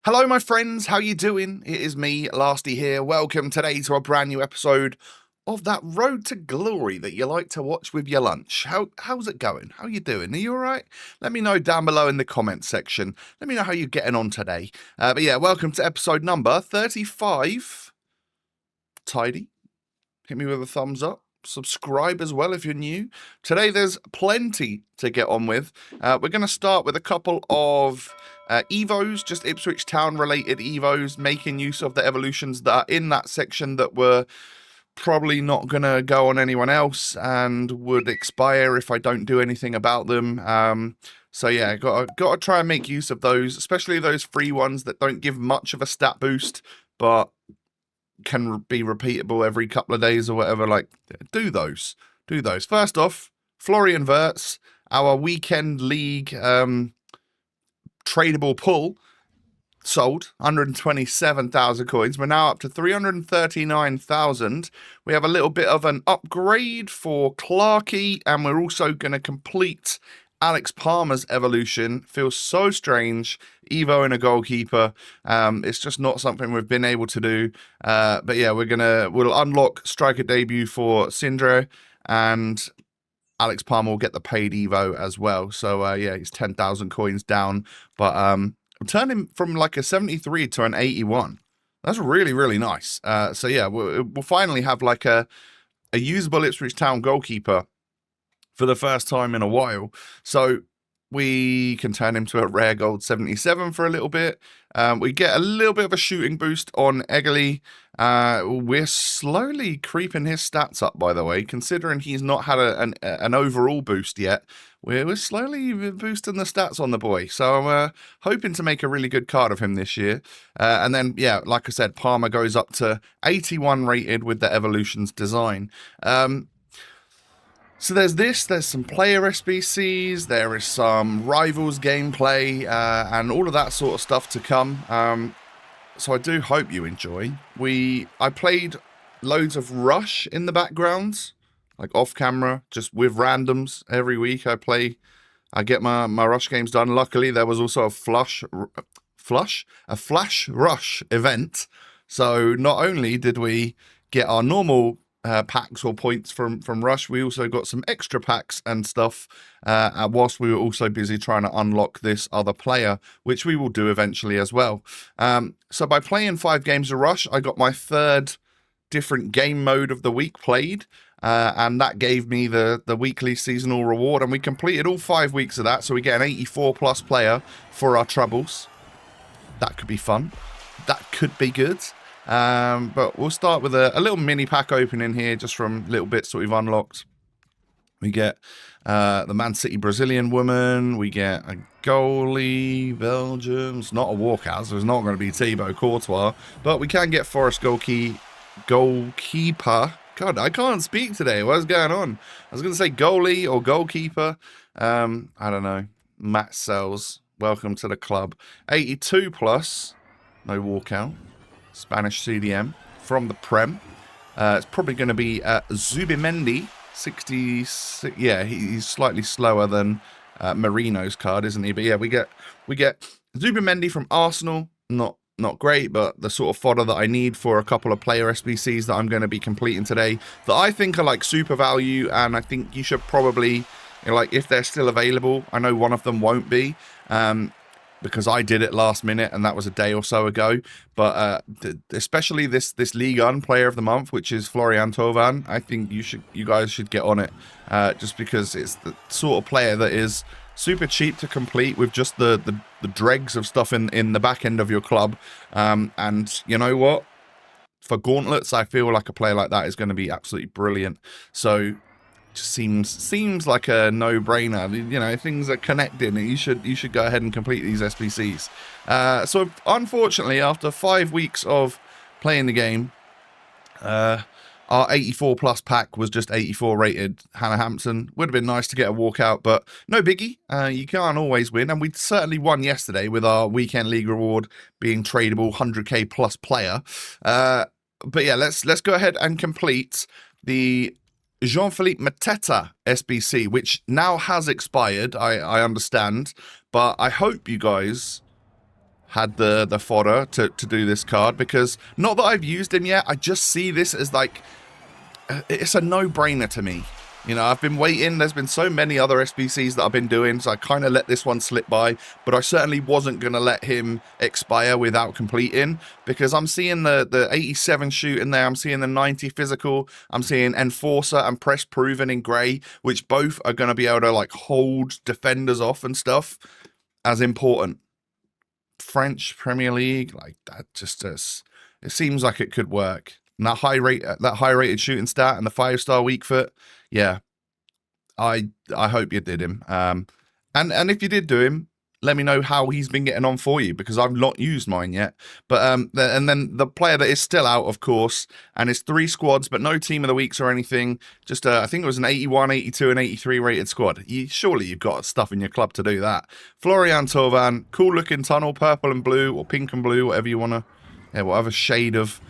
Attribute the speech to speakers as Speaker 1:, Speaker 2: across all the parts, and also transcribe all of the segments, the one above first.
Speaker 1: Hello, my friends. How you doing? It is me, Lasty here. Welcome today to a brand new episode of that Road to Glory that you like to watch with your lunch. How's it going? How you doing? Are you all right? Let me know down below in the comments section. Let me know how you're getting on today. But yeah, welcome to episode number 35. Tidy. Hit me with a thumbs up. Subscribe as well if you're new. Today there's plenty to get on with. We're going to start with a couple of Evos, just Ipswich Town related Evos, making use of the evolutions that are in that section that were probably not going to go on anyone else and would expire if I don't do anything about them. So yeah, got to try and make use of those, especially those free ones that don't give much of a stat boost, but can be repeatable every couple of days or whatever. Like, do those. First off, Florian Wirtz, our weekend league tradable pull, sold 127,000 coins. We're now up to 339,000. We have a little bit of an upgrade for Clarkey, and we're also going to complete Alex Palmer's evolution. Feels so strange. Evo and a goalkeeper. It's just not something we've been able to do. But yeah, we'll unlock striker debut for Sindre, and Alex Palmer will get the paid Evo as well. So yeah, he's 10,000 coins down. But I'm turning from like a 73 to an 81. That's really, really nice. So yeah, we'll finally have like a usable Ipswich Town goalkeeper for the first time in a while. So we can turn him to a rare gold 77 for a little bit. We get a little bit of a shooting boost on Egerly. We're slowly creeping his stats up, by the way, considering he's not had an overall boost yet. We're slowly boosting the stats on the boy. So I'm hoping to make a really good card of him this year. And then, yeah, like I said, Palmer goes up to 81 rated with the Evolutions design. So there's some player SBCs, there is some Rivals gameplay, and all of that sort of stuff to come. So I do hope you enjoy. I played loads of Rush in the background, like off camera, just with randoms every week. I get my Rush games done. Luckily, there was also a Flash Rush event. So not only did we get our normal packs or points from Rush, we also got some extra packs and stuff whilst we were also busy trying to unlock this other player, which we will do eventually as well. So by playing 5 games of Rush, I got my 3rd different game mode of the week played, and that gave me the weekly seasonal reward, and we completed all 5 weeks of that, so we get an 84 plus player for our troubles. That could be fun. That could be good. But we'll start with a little mini pack opening here, just from little bits that we've unlocked. We get the Man City Brazilian woman. We get a goalie, Belgium. It's not a walkout, so it's not going to be Thibaut Courtois. But we can get Forest goalkeeper. God, I can't speak today. What's going on? I was going to say goalie or goalkeeper. I don't know. Matt Sells, welcome to the club. 82 plus. No walkout. Spanish CDM from the Prem. It's probably going to be Zubimendi, 66. Yeah, he's slightly slower than Marino's card, isn't he? But yeah, we get Zubimendi from Arsenal. Not great, but the sort of fodder that I need for a couple of player SBCs that I'm going to be completing today, that I think are like super value, and I think you should probably, you know, like, if they're still available. I know one of them won't be. Because I did it last minute, and that was a day or so ago. But especially this League One Player of the Month, which is Florian Thauvin, I think you guys should get on it, just because it's the sort of player that is super cheap to complete with just the dregs of stuff in the back end of your club. And you know what? For gauntlets, I feel like a player like that is going to be absolutely brilliant. So just seems like a no-brainer. You know, things are connected, and you should go ahead and complete these SBCs. So unfortunately, after 5 weeks of playing the game, our 84 plus pack was just 84 rated Hannah Hampson. Would have been nice to get a walkout, but no biggie. You can't always win, and we certainly won yesterday with our weekend league reward being tradable 100k plus player. But yeah, let's go ahead and complete the Jean-Philippe Mateta SBC, which now has expired, I understand, but I hope you guys had the fodder to do this card, because not that I've used him yet, I just see this as like, it's a no-brainer to me. You know, I've been waiting. There's been so many other SBCs that I've been doing, so I kind of let this one slip by. But I certainly wasn't going to let him expire without completing, because I'm seeing the 87 shoot in there. I'm seeing the 90 physical. I'm seeing Enforcer and Press Proven in grey, which both are going to be able to like hold defenders off and stuff as important. French Premier League, like that just is, it seems like it could work. And that high rated shooting stat and the 5-star weak foot, yeah, I hope you did him. And if you did do him, let me know how he's been getting on for you, because I've not used mine yet. But and then the player that is still out, of course, and it's 3 squads, but no team of the weeks or anything. Just I think it was an 81, 82, and 83 rated squad. Surely you've got stuff in your club to do that. Florian Thauvin, cool looking tunnel, purple and blue, or pink and blue, whatever you want to, yeah, whatever shade of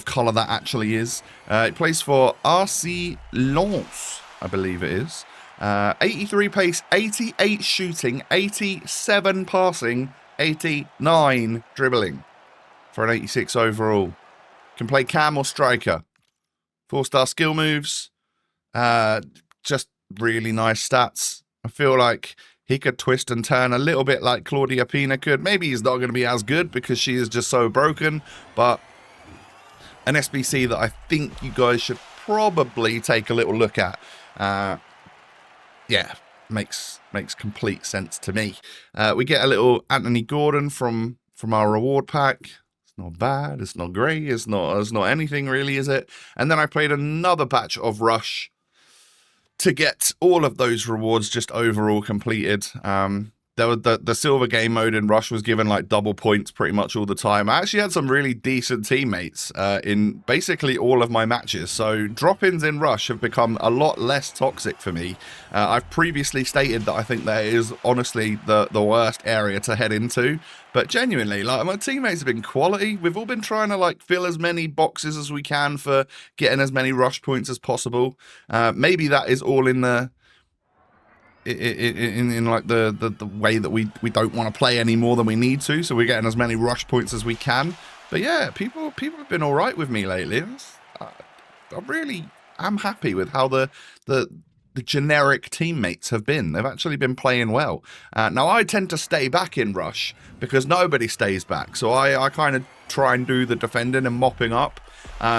Speaker 1: colour that actually is. It plays for RC Lens, I believe it is. 83 pace, 88 shooting, 87 passing, 89 dribbling for an 86 overall. Can play cam or striker. 4-star skill moves. Just really nice stats. I feel like he could twist and turn a little bit like Claudia Pina could. Maybe he's not going to be as good because she is just so broken, but an SBC that I think you guys should probably take a little look at. Yeah, makes complete sense to me. We get a little Anthony Gordon from our reward pack. It's not bad. It's not great. It's not anything really, is it? And then I played another batch of Rush to get all of those rewards just overall completed. The silver game mode in Rush was given like double points pretty much all the time. I actually had some really decent teammates in basically all of my matches. So drop-ins in Rush have become a lot less toxic for me. I've previously stated that I think that is honestly the worst area to head into. But genuinely, like, my teammates have been quality. We've all been trying to like fill as many boxes as we can for getting as many Rush points as possible. Maybe that is all in the in like the way that we don't want to play any more than we need to, so we're getting as many Rush points as we can. But yeah, people have been all right with me lately. I really am happy with how the generic teammates have been. They've actually been playing well. Now I tend to stay back in Rush because nobody stays back, so I kind of try and do the defending and mopping up.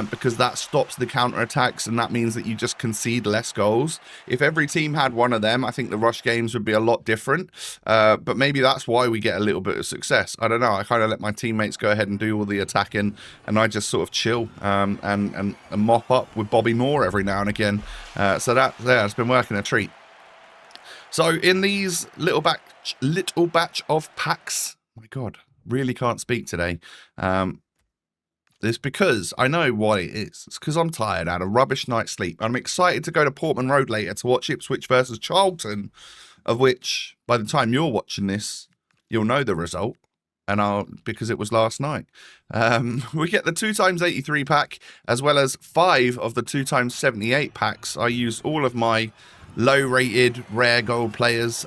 Speaker 1: Because that stops the counter-attacks, and that means that you just concede less goals. If every team had one of them, I think the Rush games would be a lot different. But maybe that's why we get a little bit of success. I don't know. I kind of let my teammates go ahead and do all the attacking, and I just sort of chill and mop up with Bobby Moore every now and again. So it's been working a treat. So in these little batch of packs, my God, really can't speak today. It's because I know why it is. It's because I'm tired. I had a rubbish night's sleep. I'm excited to go to Portman Road later to watch Ipswich versus Charlton, of which, by the time you're watching this, you'll know the result. And because it was last night. We get the 2x83 pack, as well as 5 of the 2x78 packs. I use all of my low-rated rare gold players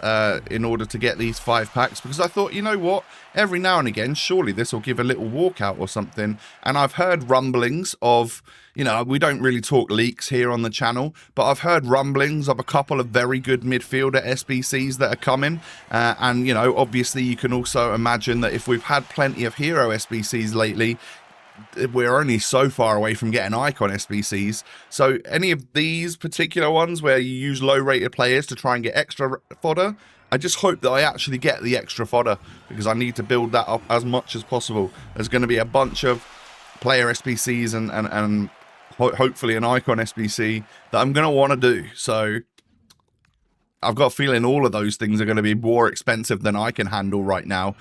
Speaker 1: in order to get these 5 packs, because I thought, you know what, every now and again surely this will give a little walkout or something. And I've heard rumblings of, you know, we don't really talk leaks here on the channel, but I've heard rumblings of a couple of very good midfielder SBCs that are coming. And, you know, obviously you can also imagine that if we've had plenty of hero SBCs lately, we're only so far away from getting icon SBCs. So any of these particular ones where you use low rated players to try and get extra fodder, I just hope that I actually get the extra fodder, because I need to build that up as much as possible. There's going to be a bunch of player SBCs and hopefully an icon SBC that I'm going to want to do. So I've got a feeling all of those things are going to be more expensive than I can handle right now.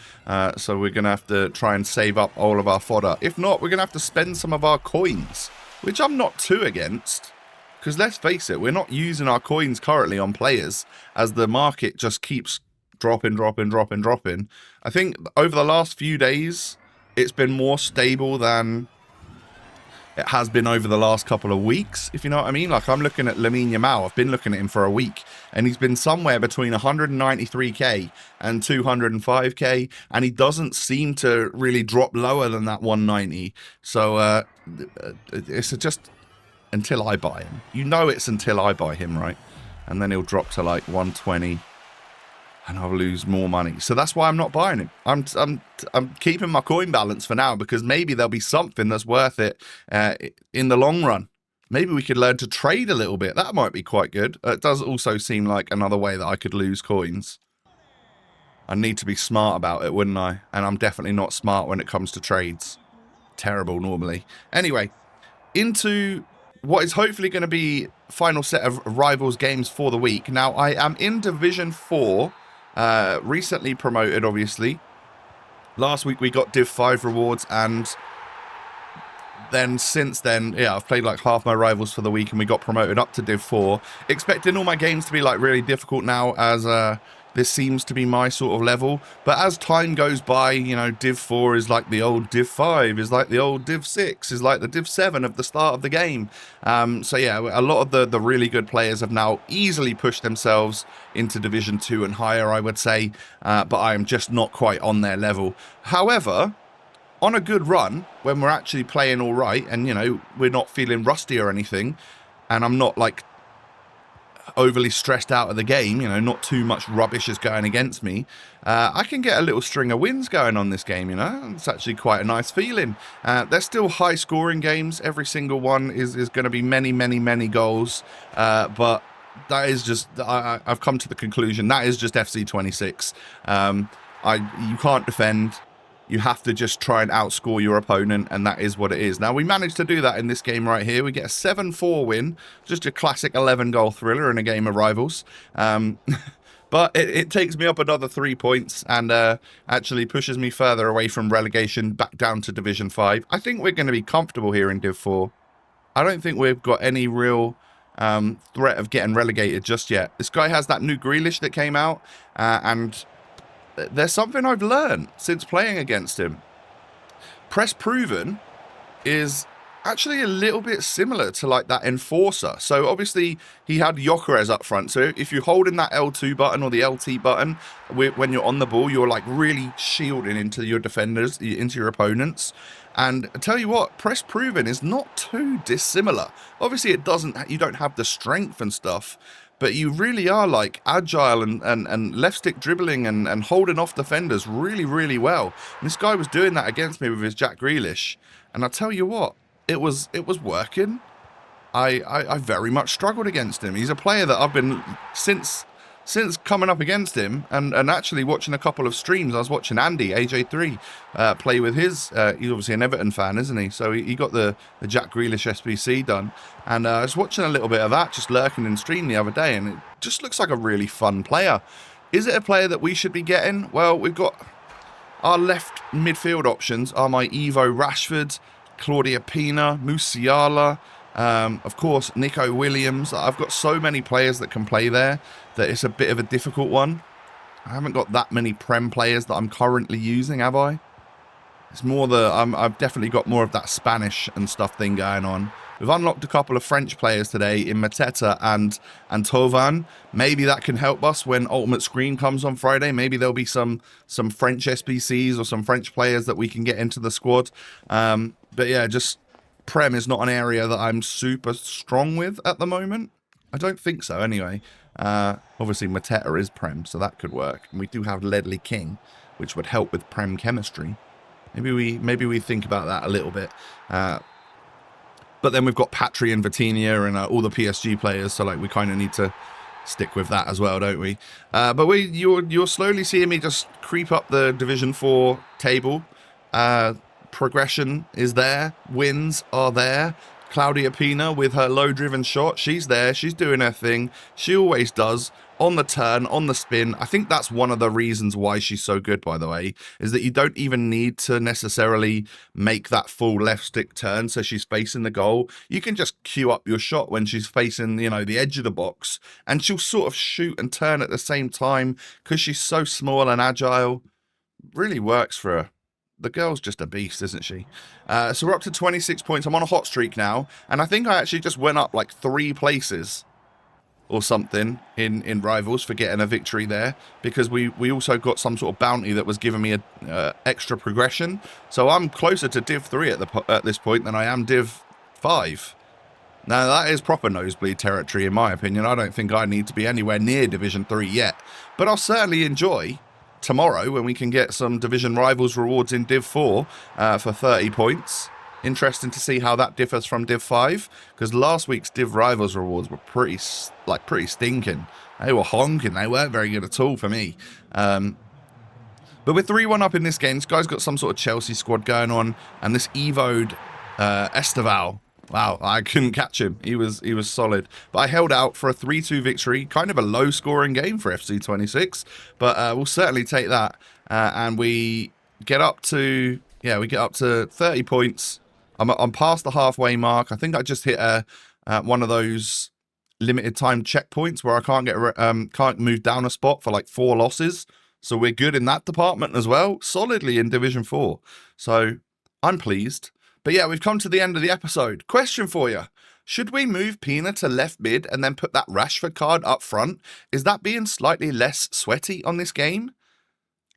Speaker 1: So we're going to have to try and save up all of our fodder. If not, we're going to have to spend some of our coins, which I'm not too against. Because let's face it, we're not using our coins currently on players, as the market just keeps dropping. I think over the last few days, it's been more stable than it has been over the last couple of weeks, if you know what I mean. Like, I'm looking at Lamine Yamal. I've been looking at him for a week, and he's been somewhere between 193k and 205k, and he doesn't seem to really drop lower than that 190. So it's just until I buy him. You know, it's until I buy him, right? And then he'll drop to like 120. And I'll lose more money. So that's why I'm not buying him. I'm keeping my coin balance for now, because maybe there'll be something that's worth it in the long run. Maybe we could learn to trade a little bit. That might be quite good. It does also seem like another way that I could lose coins. I need to be smart about it, wouldn't I? And I'm definitely not smart when it comes to trades. Terrible normally. Anyway, into what is hopefully going to be final set of Rivals games for the week. Now, I am in Division 4. Recently promoted, obviously. Last week we got Div 5 rewards, and then since then, yeah, I've played like half my Rivals for the week, and we got promoted up to Div 4. Expecting all my games to be like really difficult now, as this seems to be my sort of level. But as time goes by, you know, Div 4 is like the old Div 5, is like the old Div 6, is like the Div 7 of the start of the game. So yeah, a lot of the really good players have now easily pushed themselves into Division 2 and higher, I would say. But I am just not quite on their level. However, on a good run, when we're actually playing all right, and, you know, we're not feeling rusty or anything, and I'm not like overly stressed out of the game, you know, not too much rubbish is going against me, I can get a little string of wins going on this game, you know. It's actually quite a nice feeling. They're still high scoring games. Every single one is going to be many goals, but that is just, I've come to the conclusion that is just FC 26. You can't defend. You have to just try and outscore your opponent, and that is what it is. Now, we managed to do that in this game right here. We get a 7-4 win, just a classic 11-goal thriller in a game of Rivals. But it takes me up another 3 points, and actually pushes me further away from relegation back down to Division 5. I think we're going to be comfortable here in Div 4. I don't think we've got any real threat of getting relegated just yet. This guy has that new Grealish that came out, and there's something I've learned since playing against him. Press proven is actually a little bit similar to like that enforcer. So obviously he had Gyökeres up front. So if you're holding that L2 button or the LT button when you're on the ball, you're like really shielding into your defenders, into your opponents. And I tell you what, press proven is not too dissimilar. Obviously you don't have the strength and stuff, but you really are like agile and left stick dribbling and holding off defenders really well. And this guy was doing that against me with his Jack Grealish. And I tell you what, it was working. I very much struggled against him. He's a player that I've been since coming up against him and actually watching a couple of streams. I was watching Andy AJ3 play with his. He's obviously an Everton fan, isn't he? So he got the Jack Grealish SBC done, and I was watching a little bit of that, just lurking in stream the other day, and it just looks like a really fun player. Is it a player that we should be getting? Well, we've got our left midfield options are my Evo Rashford, Claudia Pina, Musiala. Of course, Nico Williams. I've got so many players that can play there that it's a bit of a difficult one. I haven't got that many Prem players that I'm currently using, have I? It's more I've definitely got more of that Spanish and stuff thing going on. We've unlocked a couple of French players today in Mateta and Thauvin. Maybe that can help us when Ultimate Screen comes on Friday. Maybe there'll be some French SBCs or some French players that we can get into the squad. But yeah, just Prem is not an area that I'm super strong with at the moment. I don't think so, anyway. Obviously, Mateta is Prem, so that could work. And we do have Ledley King, which would help with Prem chemistry. Maybe we think about that a little bit. But then we've got Patry and Vitinha and all the PSG players, so like we kind of need to stick with that as well, don't we? But you're slowly seeing me just creep up the Division 4 table. Progression is there. Wins are there. Claudia Pina with her low-driven shot. She's there. She's doing her thing. She always does. On the turn, on the spin. I think that's one of the reasons why she's so good, by the way, is that you don't even need to necessarily make that full left stick turn so she's facing the goal. You can just queue up your shot when she's facing, you know, the edge of the box, and she'll sort of shoot and turn at the same time because she's so small and agile. Really works for her. the girl's just a beast, isn't she? So we're up to 26 points. I'm on a hot streak now, and I think I actually just went up like 3 places or something in Rivals for getting a victory there, because we also got some sort of bounty that was giving me a extra progression. So I'm closer to Div 3 at this point than I am Div 5. Now that is proper nosebleed territory in my opinion. I don't think I need to be anywhere near Division 3 yet, but I'll certainly enjoy tomorrow when we can get some Division Rivals rewards in Div 4 for 30 points. Interesting to see how that differs from Div 5, because last week's Div Rivals rewards were pretty stinking. They were honking. They weren't very good at all for me. But we're 3-1 up in this game. This guy's got some sort of Chelsea squad going on, and this Evo'd Esteval. Wow, I couldn't catch him. He was solid. But I held out for a 3-2 victory. Kind of a low-scoring game for FC 26, but we'll certainly take that. And we get up to 30 points. I'm past the halfway mark. I think I just hit one of those limited time checkpoints where I can't move down a spot for like 4 losses. So we're good in that department as well. Solidly in Division 4. So I'm pleased. But yeah, we've come to the end of the episode. Question for you. Should we move Pina to left mid and then put that Rashford card up front? Is that being slightly less sweaty on this game?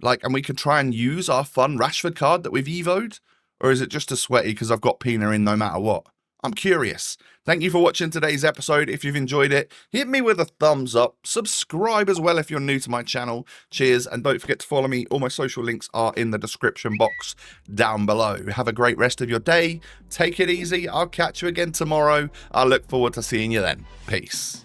Speaker 1: And we could try and use our fun Rashford card that we've evoed? Or is it just as sweaty because I've got Pina in no matter what? I'm curious. Thank you for watching today's episode. If you've enjoyed it, hit me with a thumbs up. Subscribe as well if you're new to my channel. Cheers, and don't forget to follow me. All my social links are in the description box down below. Have a great rest of your day. Take it easy. I'll catch you again tomorrow. I look forward to seeing you then. Peace.